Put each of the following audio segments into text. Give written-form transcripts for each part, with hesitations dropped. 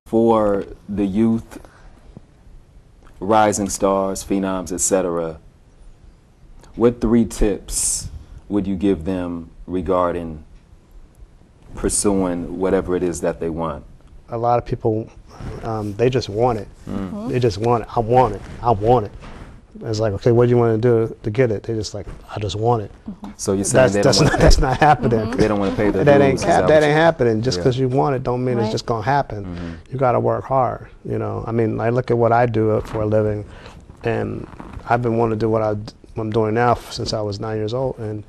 For the youth, rising stars, phenoms, etc., what 3 tips would you give them regarding pursuing whatever it is that they want? A lot of people, they just want it. They just want it. I want it. I want it. It's like, okay, what do you want to do to get it? They just like, I just want it. So you're saying that's not happening. They don't want to pay the that dues. That ain't happening. Just because you want it don't mean it's just gonna happen. You got to work hard. You know, I mean, I look at what I do for a living, and I've been wanting to do what I'm doing now since I was 9 years old. And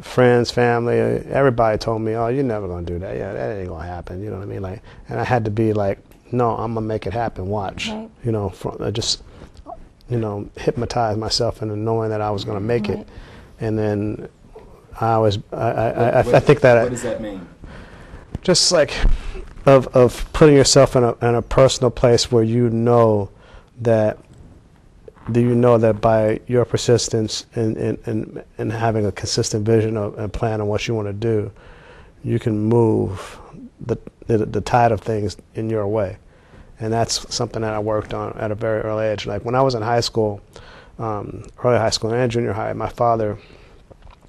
friends, family, everybody told me, "Oh, you're never gonna do that. Yeah, that ain't gonna happen." You know what I mean? Like, and I had to be like, "No, I'm gonna make it happen. Watch." Right. You know, hypnotize myself into knowing that I was going to make it. And then I think that... What does that mean? Just like of putting yourself in a personal place where you know that by your persistence and having a consistent vision and plan on what you want to do, you can move the tide of things in your way. And that's something that I worked on at a very early age. Like when I was in high school, early high school and junior high, my father,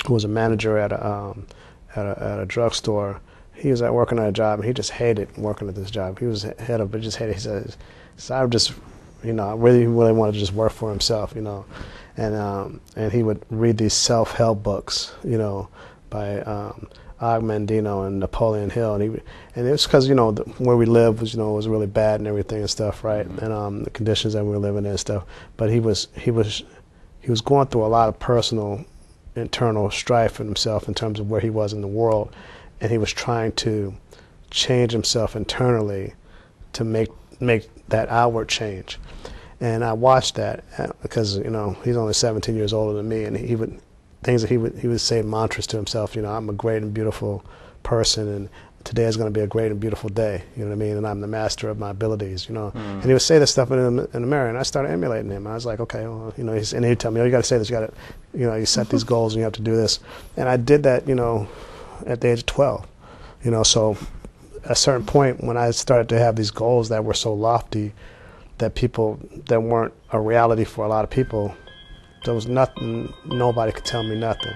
who was a manager at a drugstore, he was working at a job, and he just hated working at this job. He was head of, but just hated. He said, "So I just, I really wanted to just work for himself, and he would read these self-help books, by Og Mandino and Napoleon Hill, and it was because where we lived was really bad and everything and stuff, right? And the conditions that we were living in and stuff. But he was going through a lot of personal, internal strife in himself in terms of where he was in the world, and he was trying to change himself internally to make that outward change. And I watched that because he's only 17 years older than me, and he would say mantras to himself, I'm a great and beautiful person, and today is going to be a great and beautiful day, you know what I mean, and I'm the master of my abilities, And he would say this stuff in the mirror, and I started emulating him. I was like, okay, well, and he'd tell me, oh, you got to say this, you got to, you set these goals and you have to do this. And I did that, at the age of 12, so at a certain point when I started to have these goals that were so lofty that weren't a reality for a lot of people, there was nothing, nobody could tell me nothing.